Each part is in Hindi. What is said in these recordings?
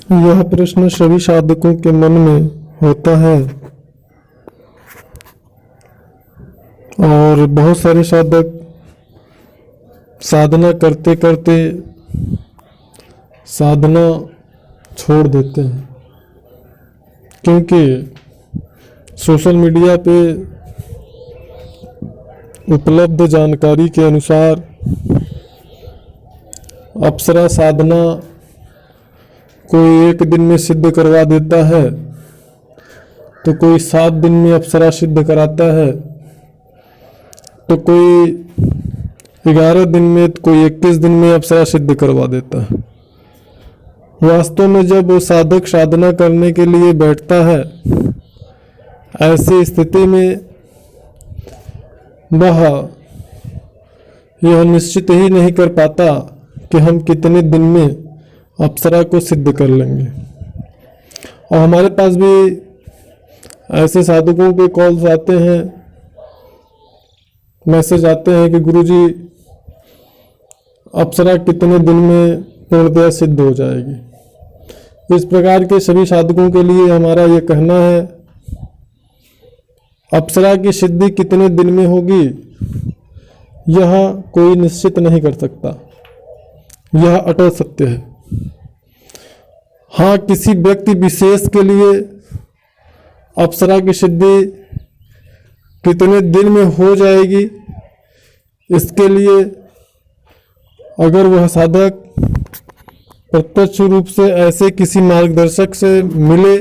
यह प्रश्न सभी साधकों के मन में होता है और बहुत सारे साधक साधना करते करते साधना छोड़ देते हैं, क्योंकि सोशल मीडिया पे उपलब्ध जानकारी के अनुसार अप्सरा साधना कोई 1 दिन में सिद्ध करवा देता है, तो कोई 7 दिन में अप्सरा सिद्ध कराता है, तो कोई 11 दिन में, तो कोई 21 दिन में अप्सरा सिद्ध करवा देता है। वास्तव में जब साधक साधना करने के लिए बैठता है, ऐसी स्थिति में वह यह निश्चित ही नहीं कर पाता कि हम कितने दिन में अप्सरा को सिद्ध कर लेंगे। और हमारे पास भी ऐसे साधकों के कॉल्स आते हैं, मैसेज आते हैं कि गुरुजी अप्सरा कितने दिन में पूर्णतया सिद्ध हो जाएगी। इस प्रकार के सभी साधकों के लिए हमारा ये कहना है, अप्सरा की सिद्धि कितने दिन में होगी यह कोई निश्चित नहीं कर सकता, यह अटल सत्य है। हाँ, किसी व्यक्ति विशेष के लिए अप्सरा की सिद्धि कितने दिन में हो जाएगी, इसके लिए अगर वह साधक प्रत्यक्ष रूप से ऐसे किसी मार्गदर्शक से मिले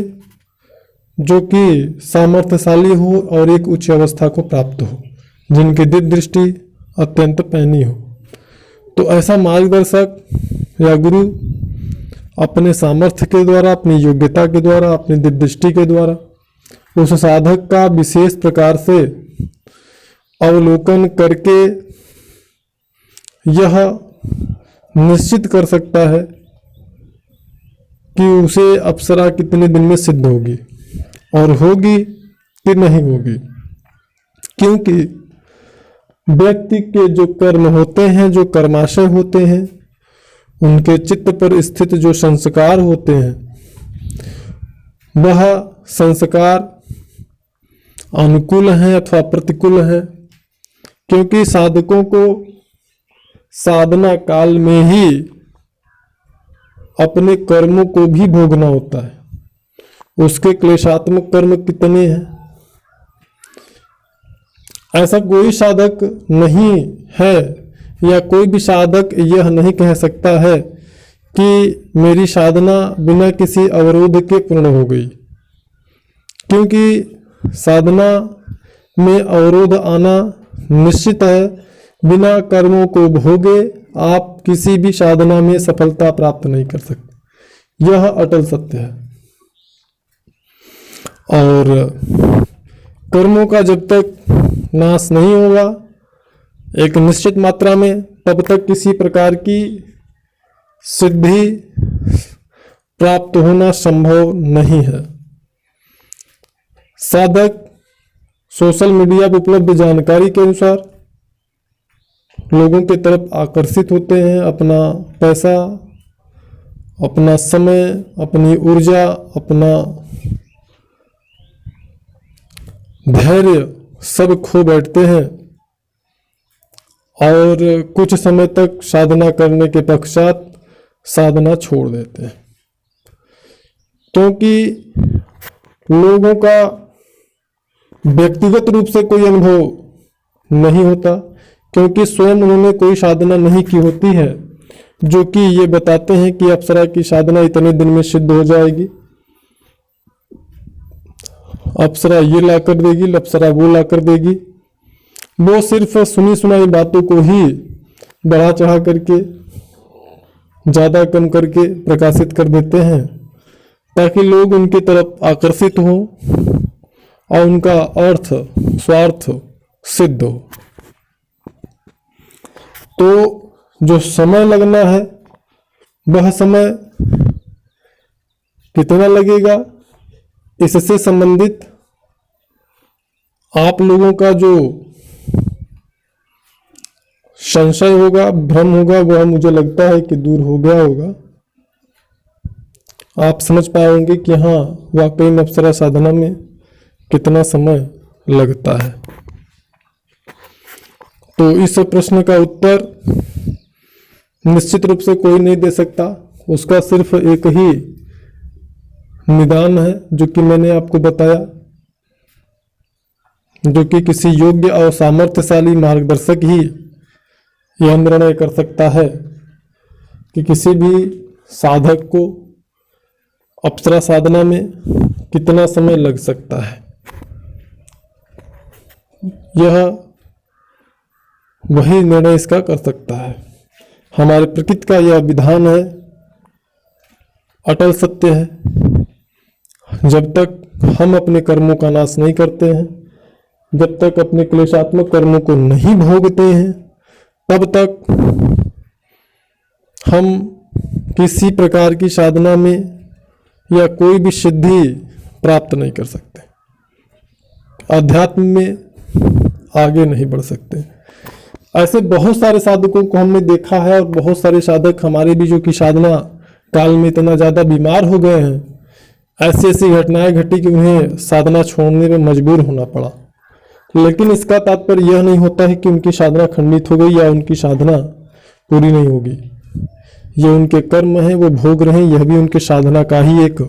जो कि सामर्थ्यशाली हो और एक उच्च अवस्था को प्राप्त हो, जिनकी दिव्य दृष्टि अत्यंत पैनी हो, तो ऐसा मार्गदर्शक या गुरु अपने सामर्थ्य के द्वारा, अपनी योग्यता के द्वारा, अपनी दिव्य दृष्टि के द्वारा उस साधक का विशेष प्रकार से अवलोकन करके यह निश्चित कर सकता है कि उसे अप्सरा कितने दिन में सिद्ध होगी और होगी कि नहीं होगी। क्योंकि व्यक्ति के जो कर्म होते हैं, जो कर्माशय होते हैं, उनके चित्त पर स्थित जो संस्कार होते हैं, वह संस्कार अनुकूल हैं अथवा प्रतिकूल हैं, क्योंकि साधकों को साधना काल में ही अपने कर्मों को भी भोगना होता है। उसके क्लेशात्मक कर्म कितने हैं, ऐसा कोई साधक नहीं है या कोई भी साधक यह नहीं कह सकता है कि मेरी साधना बिना किसी अवरोध के पूर्ण हो गई, क्योंकि साधना में अवरोध आना निश्चित है। बिना कर्मों को भोगे आप किसी भी साधना में सफलता प्राप्त नहीं कर सकते, यह अटल सत्य है। और कर्मों का जब तक नाश नहीं होगा एक निश्चित मात्रा में, तब तक किसी प्रकार की सिद्धि प्राप्त होना संभव नहीं है। साधक सोशल मीडिया पर उपलब्ध जानकारी के अनुसार लोगों की तरफ आकर्षित होते हैं। अपना पैसा, अपना समय, अपनी ऊर्जा, अपना धैर्य सब खो बैठते हैं और कुछ समय तक साधना करने के पश्चात साधना छोड़ देते हैं, क्योंकि लोगों का व्यक्तिगत रूप से कोई अनुभव नहीं होता, क्योंकि स्वयं उन्होंने कोई साधना नहीं की होती है जो कि ये बताते हैं कि अप्सरा की साधना इतने दिन में सिद्ध हो जाएगी, अप्सरा ये ला कर देगी, अप्सरा वो ला कर देगी। वो सिर्फ सुनी सुनाई बातों को ही बढ़ा चढ़ा करके, ज़्यादा कम करके प्रकाशित कर देते हैं ताकि लोग उनकी तरफ आकर्षित हों और उनका अर्थ स्वार्थ सिद्ध हो। तो जो समय लगना है वह समय कितना लगेगा, इससे संबंधित आप लोगों का जो संशय होगा, भ्रम होगा, वह मुझे लगता है कि दूर हो गया होगा। आप समझ पाएंगे कि हाँ वाकई में अप्सरा साधना में कितना समय लगता है। तो इस प्रश्न का उत्तर निश्चित रूप से कोई नहीं दे सकता, उसका सिर्फ एक ही निदान है जो कि मैंने आपको बताया, जो कि किसी योग्य और सामर्थ्यशाली मार्गदर्शक ही यह निर्णय कर सकता है कि किसी भी साधक को अप्सरा साधना में कितना समय लग सकता है। यह वही निर्णय इसका कर सकता है। हमारे प्रकृति का यह विधान है, अटल सत्य है। जब तक हम अपने कर्मों का नाश नहीं करते हैं, जब तक अपने क्लेशात्मक कर्मों को नहीं भोगते हैं, तब तक हम किसी प्रकार की साधना में या कोई भी सिद्धि प्राप्त नहीं कर सकते, अध्यात्म में आगे नहीं बढ़ सकते। ऐसे बहुत सारे साधकों को हमने देखा है और बहुत सारे साधक हमारे भी जो कि साधना काल में इतना ज़्यादा बीमार हो गए हैं, ऐसी ऐसी घटनाएं घटी कि उन्हें साधना छोड़ने में मजबूर होना पड़ा। लेकिन इसका तात्पर्य यह नहीं होता है कि उनकी साधना खंडित हो गई या उनकी साधना पूरी नहीं होगी। ये उनके कर्म हैं, वो भोग रहे हैं, यह भी उनके साधना का ही एक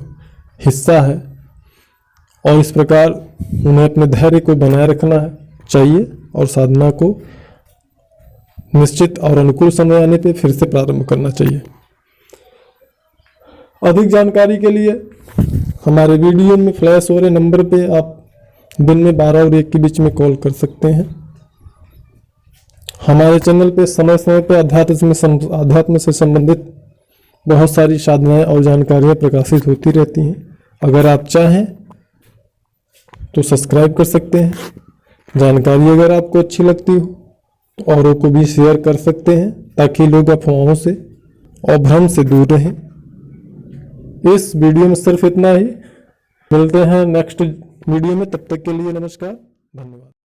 हिस्सा है। और इस प्रकार उन्हें अपने धैर्य को बनाए रखना चाहिए और साधना को निश्चित और अनुकूल समय आने पे फिर से प्रारंभ करना चाहिए। अधिक जानकारी के लिए हमारे वीडियो में फ्लैश हो रहे नंबर पे आप दिन में 12 और 1 के बीच में कॉल कर सकते हैं। हमारे चैनल पे समय समय पे अध्यात्म से संबंधित बहुत सारी साधनाएं और जानकारियां प्रकाशित होती रहती हैं। अगर आप चाहें तो सब्सक्राइब कर सकते हैं। जानकारी अगर आपको अच्छी लगती हो तो औरों को भी शेयर कर सकते हैं, ताकि लोग अफवाहों से और भ्रम से दूर रहें। इस वीडियो में सिर्फ इतना ही। मिलते हैं नेक्स्ट वीडियो में, तब तक के लिए नमस्कार, धन्यवाद।